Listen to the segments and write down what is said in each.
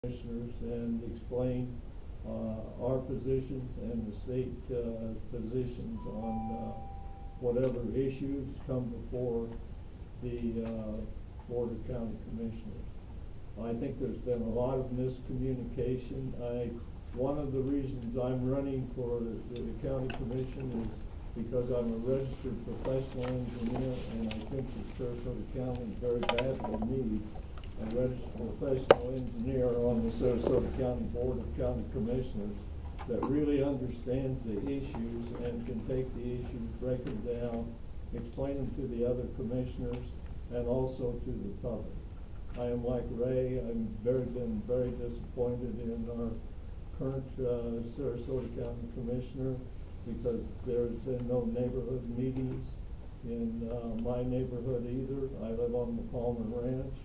commissioners and explain our positions and the state positions on whatever issues come before the Board of County Commissioners. I think there's been a lot of miscommunication. One of the reasons I'm running for the county commission is because I'm a registered professional engineer, and I think that Sarasota County very badly needs a registered professional engineer on the Sarasota County Board of County Commissioners that really understands the issues and can take the issues, break them down, explain them to the other commissioners, and also to the public. I am like Ray. I've been very disappointed in our current Sarasota County Commissioner because there's been no neighborhood meetings in my neighborhood either. I live on the Palmer Ranch,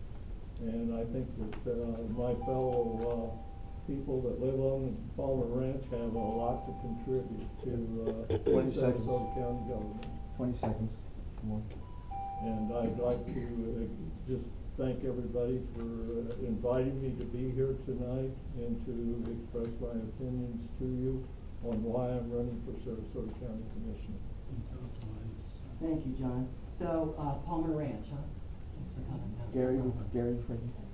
and I think that my fellow people that live on the Palmer Ranch have a lot to contribute to Sarasota County government. 20 seconds. More. And I'd like to just thank everybody for inviting me to be here tonight and to express my opinions to you on why I'm running for Sarasota County Commissioner. Thank you, John. So, Palmer Ranch, huh? Thanks for coming down. Gary,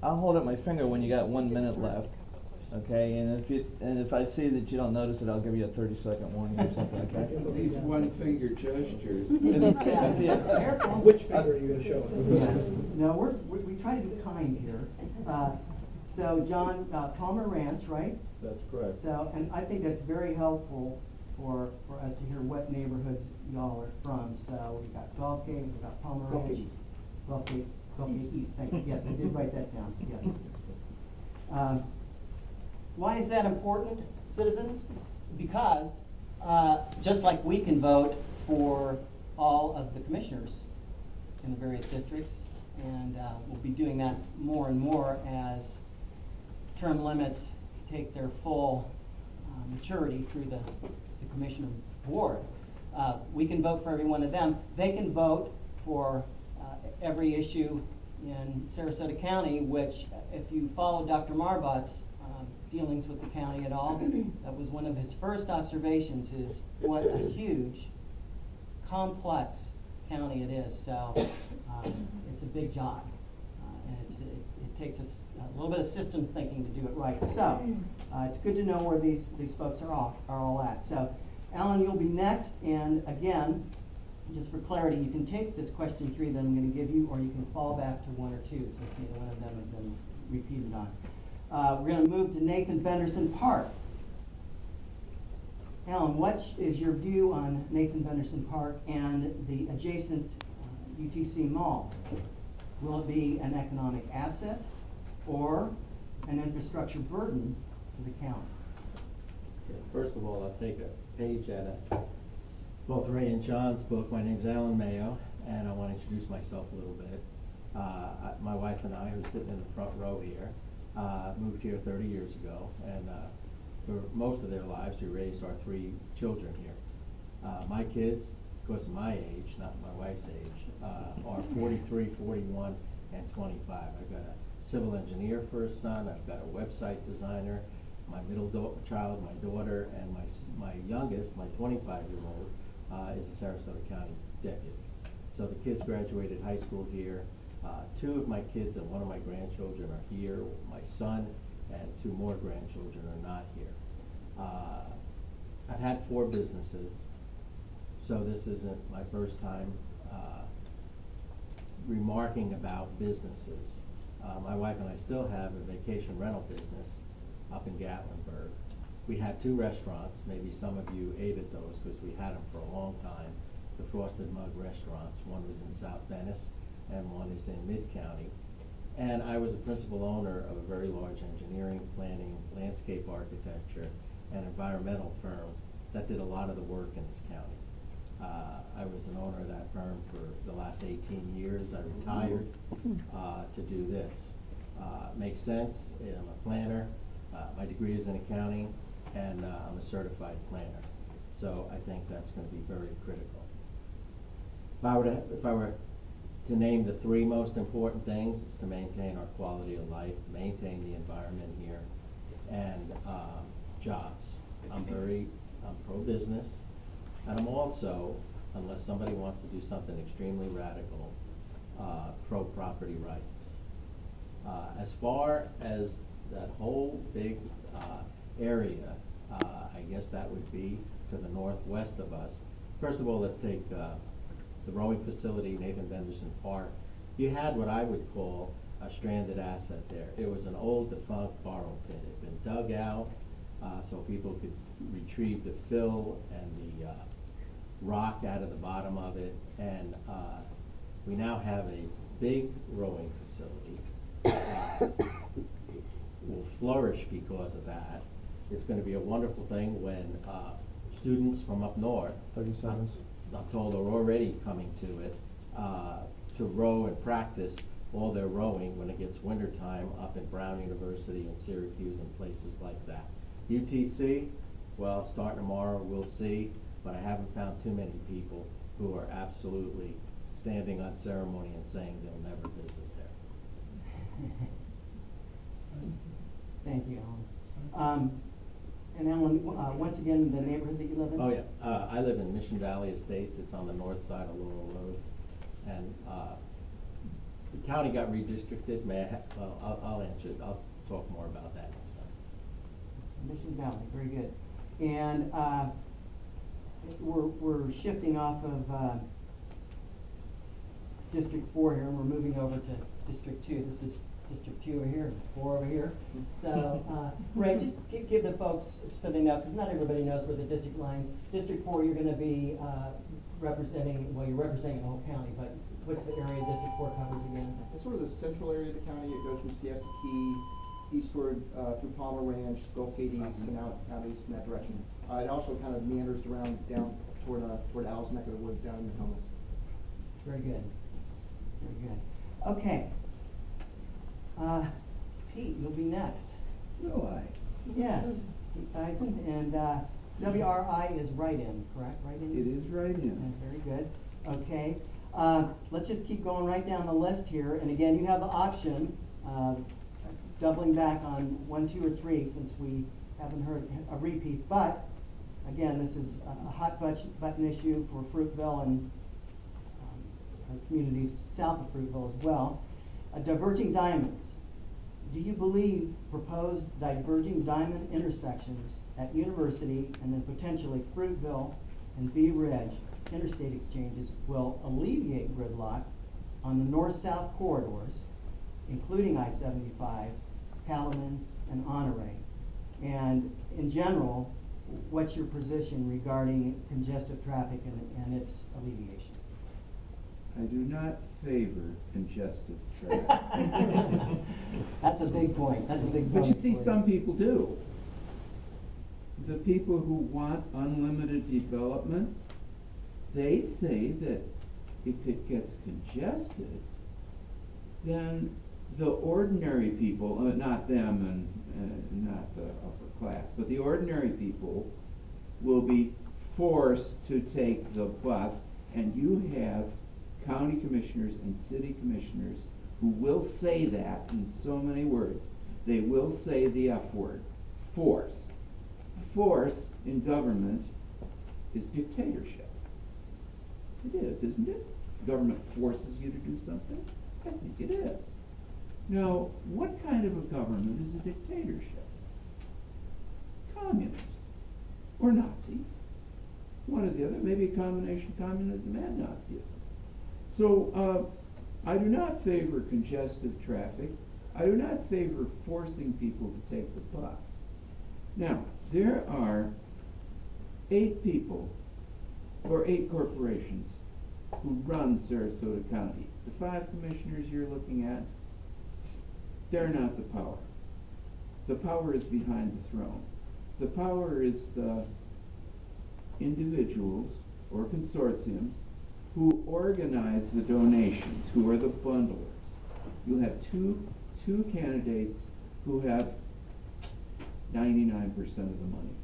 I'll hold up my finger when you got 1 minute left. Okay, and if I see that you don't notice it, I'll give you a 30-second warning or something, okay? These one-finger gestures. Which finger are you going to show? No, we try to be kind here. So, John, Palmer Ranch, right? That's correct. So, and I think that's very helpful for us to hear what neighborhoods y'all are from. So, we've got Gulfgate, we've got Palmer Ranch. Gulfgate East, thank you. Yes, I did write that down, yes. Why is that important, citizens? Because just like we can vote for all of the commissioners in the various districts, and we'll be doing that more and more as term limits take their full maturity through the commissioner board. We can vote for every one of them. They can vote for every issue in Sarasota County, which if you follow Dr. Marbot's dealings with the county at all, that was one of his first observations, is what a huge, complex county it is. So it's a big job, and it takes us a little bit of systems thinking to do it right. So it's good to know where these folks are all at. So Alan, you'll be next, and again, just for clarity, you can take this question 3 that I'm going to give you, or you can fall back to 1 or 2, since neither one of them have been repeated on. We're going to move to Nathan Benderson Park. Alan, what is your view on Nathan Benderson Park and the adjacent UTC Mall? Will it be an economic asset or an infrastructure burden to the county? Okay, first of all, I'll take a page out of both Ray and John's book. My name's Alan Mayo, and I want to introduce myself a little bit. My wife and I, who's sitting in the front row here, moved here 30 years ago, and for most of their lives we raised our 3 children here. My kids, because of my age, not my wife's age, are 43, 41, and 25. I've got a civil engineer for a son, I've got a website designer, my middle child, my daughter, and my youngest, my 25-year-old, is a Sarasota County deputy. So the kids graduated high school here. 2 of my kids and 1 of my grandchildren are here. My son and 2 more grandchildren are not here. I've had 4 businesses, so this isn't my first time remarking about businesses. My wife and I still have a vacation rental business up in Gatlinburg. We had 2 restaurants. Maybe some of you ate at those because we had them for a long time. The Frosted Mug restaurants. One was in South Venice and one is in Mid-County. And I was a principal owner of a very large engineering, planning, landscape architecture, and environmental firm that did a lot of the work in this county. I was an owner of that firm for the last 18 years. I retired to do this. Makes sense. I'm a planner. My degree is in accounting, and I'm a certified planner. So I think that's going to be very critical. If I were to name the three most important things, it's to maintain our quality of life, maintain the environment here, and jobs. I'm pro-business, and I'm also, unless somebody wants to do something extremely radical, pro-property rights. As far as that whole big area, I guess that would be to the northwest of us. First of all, let's take the rowing facility, Nathan Benderson Park. You had what I would call a stranded asset there. It was an old defunct borrow pit. It had been dug out so people could retrieve the fill and the rock out of the bottom of it. And we now have a big rowing facility. Will flourish because of that. It's going to be a wonderful thing when students from up north, 30 seconds. I'm told, are already coming to it to row and practice all their rowing when it gets wintertime up in Brown University and Syracuse and places like that. UTC, well, starting tomorrow, we'll see, but I haven't found too many people who are absolutely standing on ceremony and saying they'll never visit there. Thank you, Alan. And Alan, once again, the neighborhood that you live in? Oh, yeah. I live in Mission Valley Estates. It's on the north side of Laurel Road. And the county got redistricted. Well, I'll answer it. I'll talk more about that next time. Mission Valley, very good. And we're shifting off of District 4 here, and we're moving over to District 2. This is District 2 over here, 4 over here. So, Ray, just give the folks so they know, because not everybody knows where the district lines. District 4, you're going to be representing, well, you're representing the whole county, but what's the area District 4 covers again? It's sort of the central area of the county. It goes from Siesta Key eastward through Palmer Ranch, Gulf Gate East, and out east in that direction. It also kind of meanders around down toward Al's neck of the woods down in Nokomis. Very good. Very good. Okay. Pete, you'll be next. Will I? Yes, Pete Tyson, and WRI is write-in, correct? Write-in? It is right in. Very good. Okay. Let's just keep going right down the list here. And again, you have the option of doubling back on 1, 2, or 3 since we haven't heard a repeat. But again, this is a hot button issue for Fruitville and our communities south of Fruitville as well. Diverging diamonds. Do you believe proposed diverging diamond intersections at University and then potentially Fruitville and Bee Ridge interstate exchanges will alleviate gridlock on the north-south corridors, including I-75, Calumet, and Honore? And in general, what's your position regarding congestive traffic and its alleviation? I do not favor congestive traffic. That's a big point. That's a big point. But you see, for some people do. The people who want unlimited development, they say that if it gets congested, then the ordinary people, not them and not the upper class, but the ordinary people will be forced to take the bus, and you have county commissioners and city commissioners who will say that in so many words. They will say the F word, force. Force in government is dictatorship. It is, isn't it? Government forces you to do something? I think it is. Now, what kind of a government is a dictatorship? Communist or Nazi. One or the other, maybe a combination of communism and Nazism. So I do not favor congestive traffic. I do not favor forcing people to take the bus. Now, there are 8 people or 8 corporations who run Sarasota County. The 5 commissioners you're looking at, they're not the power. The power is behind the throne. The power is the individuals or consortiums who organize the donations, who are the bundlers. You have two candidates who have 99% of the money.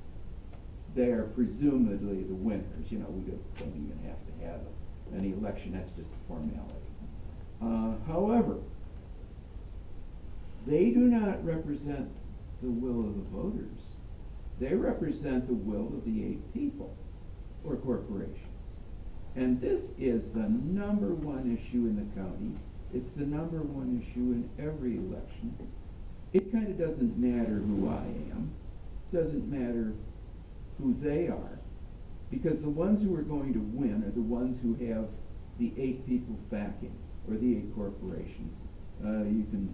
They are presumably the winners. You know, we don't even have to have an election. That's just a formality. However, they do not represent the will of the voters. They represent the will of the 8 people or corporations. And this is the number one issue in the county. It's the number one issue in every election. It kind of doesn't matter who I am, doesn't matter who they are, because the ones who are going to win are the ones who have the 8 people's backing, or the 8 corporations. You can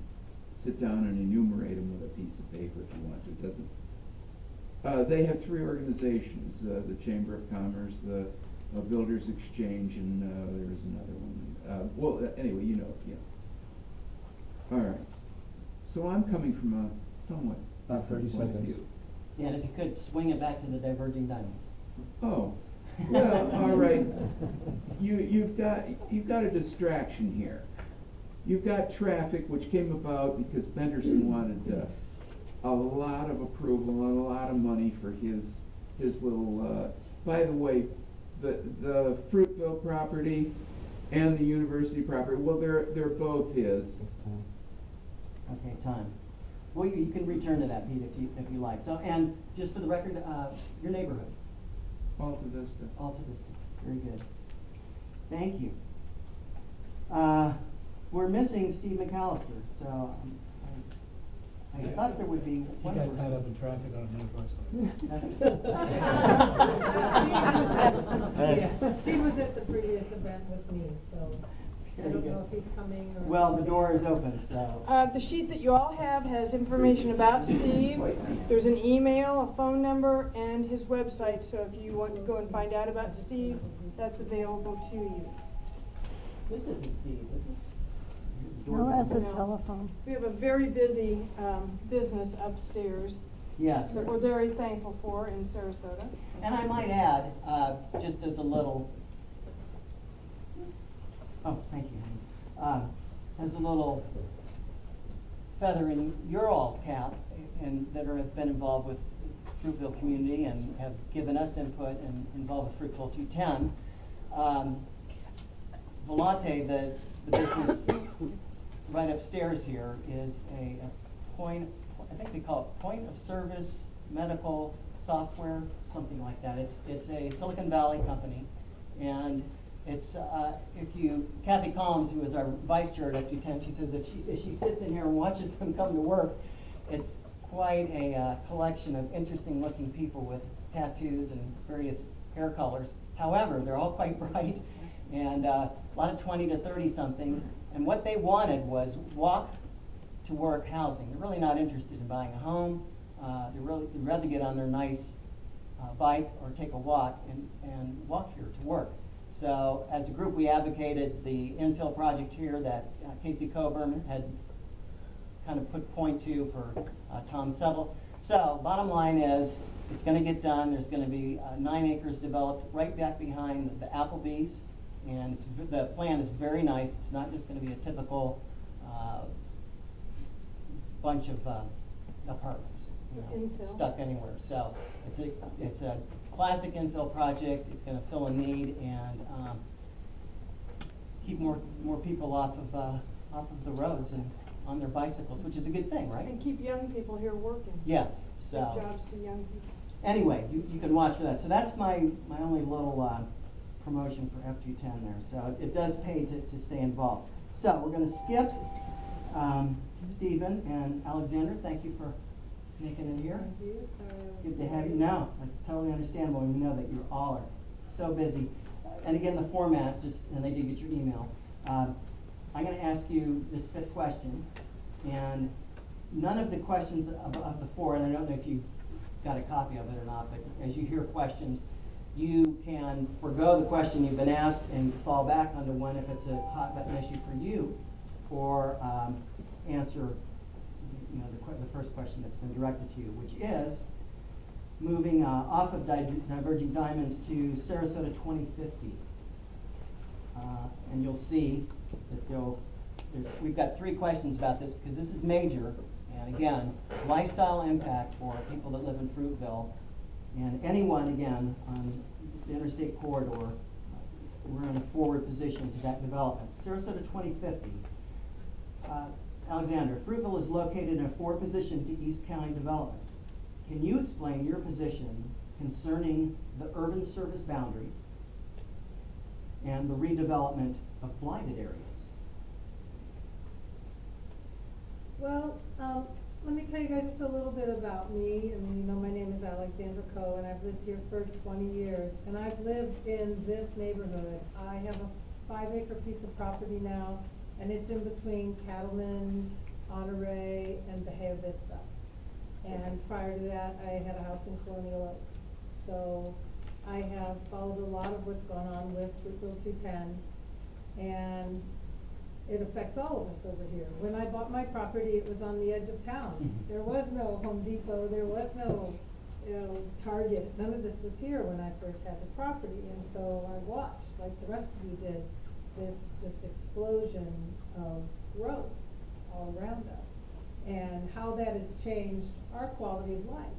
sit down and enumerate them with a piece of paper if you want to. It doesn't. They have 3 organizations: the Chamber of Commerce, the Builders Exchange, and there's another one. Well, anyway, you know. All right. So I'm coming from a somewhat About 30 different point of seconds. view. Yeah, and if you could, swing it back to the diverging diamonds. Oh, well, all right. You've got a distraction here. You've got traffic, which came about because Benderson wanted a lot of approval and a lot of money for his little. By the way, the Fruitville property and the university property. Well, they're both his. Okay, time. Well, you can return to that, Pete, if you like. So, and just for the record, your neighborhood. Alta Vista. Alta Vista. Very good. Thank you. We're missing Steve McAlister, so I thought there would be He one got person. tied up in traffic on Mayo. Steve was at the previous event with me, so I Very don't good. know if he's coming or. Well, the door is open, so. The sheet that you all have has information about Steve. There's an email, a phone number, and his website, so if you want to go and find out about Steve, that's available to you. This isn't Steve, is it? No, that's a No. telephone. We have a very busy business upstairs Yes. that we're very thankful for in Sarasota. And I might add, just as a little, oh, thank you, honey. As a little feather in your all's cap, and that have been involved with Fruitville community and have given us input and involved with Fruitville 210. Volante, the business right upstairs here, is a point, I think they call it point of service medical software, something like that. It's a Silicon Valley company, and it's Kathy Collins, who is our vice chair at F210, she says if she sits in here and watches them come to work, it's quite a collection of interesting looking people with tattoos and various hair colors. However, they're all quite bright, and a lot of 20 to 30 somethings, and what they wanted was walk to work housing. They're really not interested in buying a home. They'd rather get on their nice bike or take a walk and walk here to work. So as a group, we advocated the infill project here that Casey Coburn had kind of put point to for Tom Settle. So bottom line is, it's going to get done. There's going to be 9 acres developed right back behind the Applebee's, and the plan is very nice. It's not just going to be a typical bunch of apartments, Infill. stuck anywhere. So it's a classic infill project. It's going to fill a need and keep more people off of the roads and on their bicycles, which is a good thing, right? And keep young people here working. Yes. Give So jobs to young people. anyway, you can watch for that. So that's my only little promotion for F210 there. So it does pay to stay involved. So we're going to skip Stephen and Alexander. Thank you for making it here. Thank you, sorry. I was Good to have you. late. No, it's totally understandable. We know that you all are so busy. And again, the format, and I did get your email. I'm going to ask you this 5th question, and none of the questions of the 4, and I don't know if you got a copy of it or not, but as you hear questions, you can forego the question you've been asked and fall back onto one if it's a hot button issue for you, or answer the first question that's been directed to you, which is moving off of Diverging Diamonds to Sarasota 2050. And you'll see that we've got 3 questions about this because this is major. And again, lifestyle impact for people that live in Fruitville and anyone, again, on the interstate corridor we're in a forward position to that development. Sarasota 2050. Alexander, Fruitville is located in a forward position to East County development. Can you explain your position concerning the urban service boundary and the redevelopment of blighted areas? Well, let me tell you guys just a little bit about me. I mean, you know, my name is Alexandria Co, and I've lived here for 20 years. And I've lived in this neighborhood. I have a 5-acre piece of property now, and it's in between Cattleman, Monterey, and Bahia Vista. And prior to that, I had a house in Colonial Oaks. So I have followed a lot of what's gone on with Fruitville 210, and it affects all of us over here. When I bought my property, it was on the edge of town. There was no Home Depot, there was no, Target. None of this was here when I first had the property. And so I watched, like the rest of you did, this just explosion of growth all around us, and how that has changed our quality of life.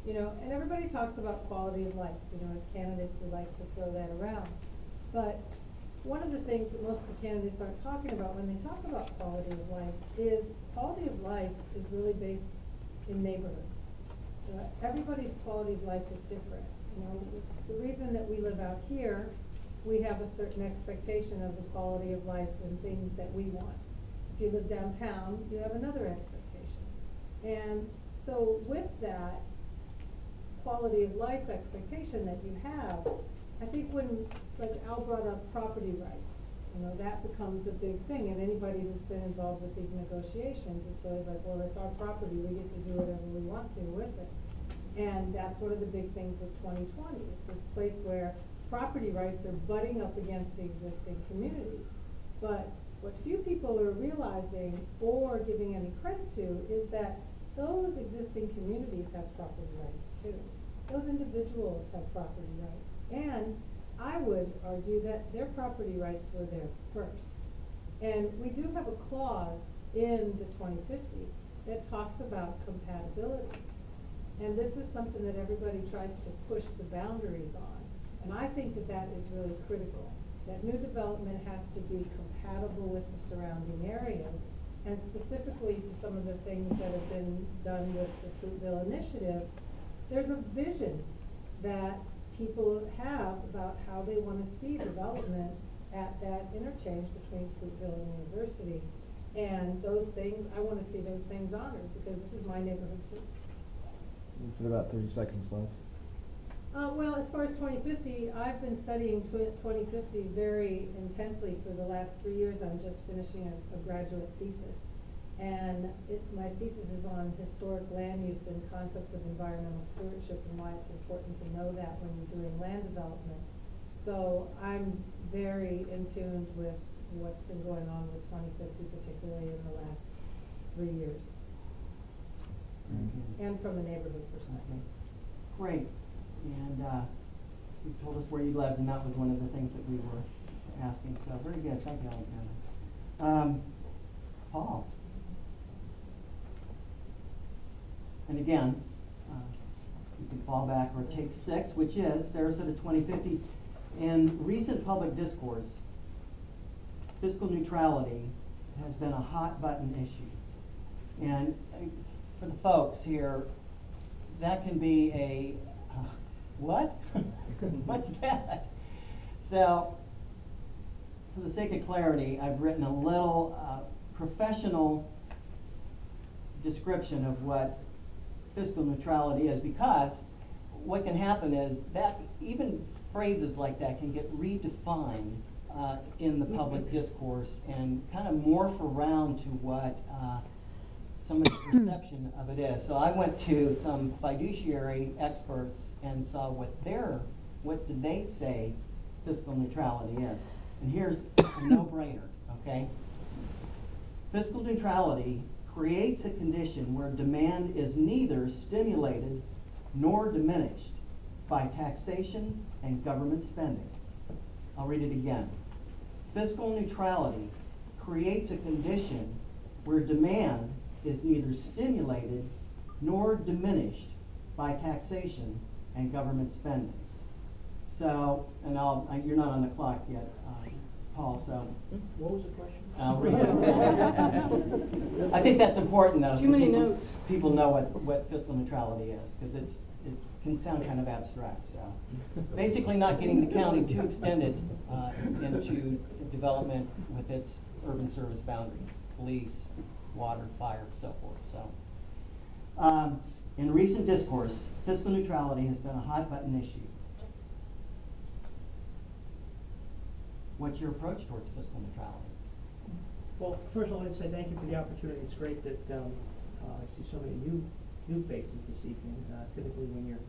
You know, and everybody talks about quality of life, you know, as candidates we like to throw that around. But one of the things that most of the candidates aren't talking about when they talk about quality of life is quality of life is really based in neighborhoods. Everybody's quality of life is different. You know, the reason that we live out here, we have a certain expectation of the quality of life and things that we want. If you live downtown, you have another expectation. And so with that quality of life expectation that you have, I think when, like Al brought up property rights, you know, that becomes a big thing. And anybody who's been involved with these negotiations, it's always like, well, it's our property, we get to do whatever we want to with it. And that's one of the big things with 2020. It's this place where property rights are butting up against the existing communities. But what few people are realizing or giving any credit to is that those existing communities have property rights too. Those individuals have property rights. And I would argue that their property rights were there first. And we do have a clause in the 2050 that talks about compatibility. And this is something that everybody tries to push the boundaries on. And I think that that is really critical, that new development has to be compatible with the surrounding areas. And specifically to some of the things that have been done with the Fruitville initiative, there's a vision that people have about how they want to see development at that interchange between Fruitville and University. And those things, I want to see those things honored because this is my neighborhood too. We've got about 30 seconds left. Well, as far as 2050, I've been studying 2050 very intensely for the last 3 years. I'm just finishing a graduate thesis. And my thesis is on historic land use and concepts of environmental stewardship and why it's important to know that when you're doing land development. So I'm very in tune with what's been going on with 2050, particularly in the last 3 years. And from a neighborhood perspective. Great. And you told us where you lived, and that was one of the things that we were asking. So very good. Thank you, Alexander. Paul. And again, you can fall back or take 6, which is Sarasota 2050. In recent public discourse, fiscal neutrality has been a hot button issue. And for the folks here, that can be a, what? What's that? So, for the sake of clarity, I've written a little professional description of what fiscal neutrality is, because what can happen is that even phrases like that can get redefined in the public discourse and kind of morph around to what somebody's perception of it is. So I went to some fiduciary experts and saw what did they say fiscal neutrality is. And here's a no-brainer, okay? Fiscal neutrality creates a condition where demand is neither stimulated nor diminished by taxation and government spending. I'll read it again. Fiscal neutrality creates a condition where demand is neither stimulated nor diminished by taxation and government spending. So, and you're not on the clock yet, Paul, so What was the question? I'll read it. I think that's important though. Too so many people- notes. People know what fiscal neutrality is, because it can sound kind of abstract, so. Basically not getting the county too extended, into development with its urban service boundary, police, water, fire, so forth, so. In recent discourse, fiscal neutrality has been a hot button issue. What's your approach towards fiscal neutrality? Well, first of all, I'd say thank you for the opportunity. It's great that I see so many new faces this evening. Typically, when you're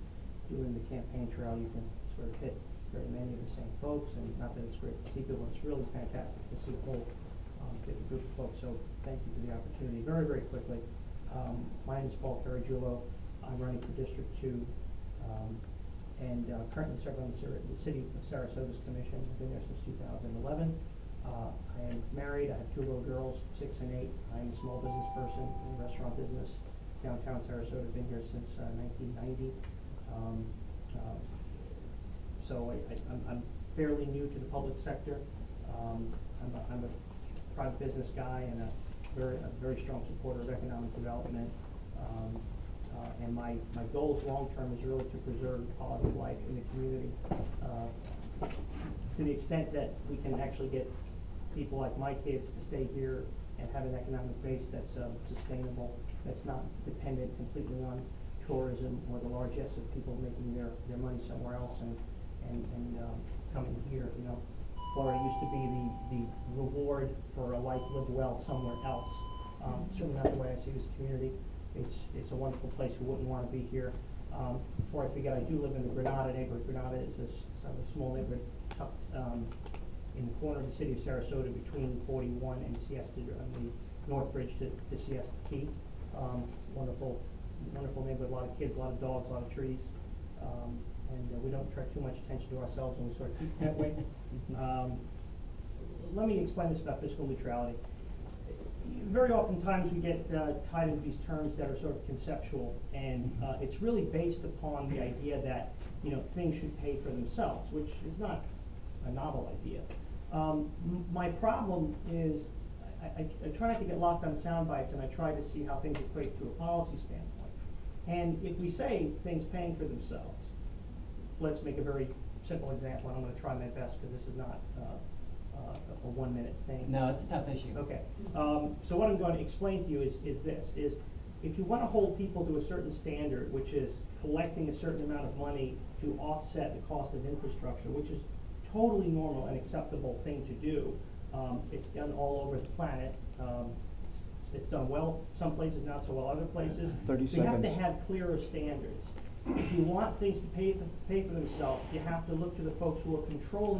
doing the campaign trail, you can sort of hit very many of the same folks, and not that it's great to see people, it's really fantastic to see a whole different group of folks. So thank you for the opportunity. Very, very quickly, my name is Julho. I'm running for District 2, and currently serve on the City of Sarasota's Commission. I've been there since 2011. I am married. I have 2 little girls, 6 and 8. I'm a small business person in the restaurant business, downtown Sarasota. Been here since 1990. So I'm fairly new to the public sector. I'm a private business guy and a very strong supporter of economic development. And my goals long-term is really to preserve quality of life in the community. To the extent that we can actually get people like my kids to stay here and have an economic base that's sustainable, that's not dependent completely on tourism or the largesse of people making their money somewhere else and coming here. You know, Florida used to be the reward for a life lived well somewhere else. Certainly not the way I see this community. It's a wonderful place. Who wouldn't want to be here? Before I forget, I do live in the Granada neighborhood. Granada is a small neighborhood tucked in the corner of the city of Sarasota between 41 and Siesta, on the North Bridge to Siesta Key. Wonderful neighborhood, a lot of kids, a lot of dogs, a lot of trees. And we don't attract too much attention to ourselves, and we sort of keep that way. Let me explain this about fiscal neutrality. Very oftentimes we get tied into these terms that are sort of conceptual, and it's really based upon the idea that things should pay for themselves, which is not a novel idea. My problem is I try not to get locked on sound bites, and I try to see how things equate to a policy standpoint. And if we say things paying for themselves, let's make a very simple example, and I'm going to try my best because this is not a 1-minute thing. No, it's a tough issue. Okay. So what I'm going to explain to you is if you want to hold people to a certain standard, which is collecting a certain amount of money to offset the cost of infrastructure, which is totally normal and acceptable thing to do. It's done all over the planet. It's done well, some places not so well, other places. 30 so you have to seconds. have clearer standards. If you want things to pay for themselves, you have to look to the folks who are controlling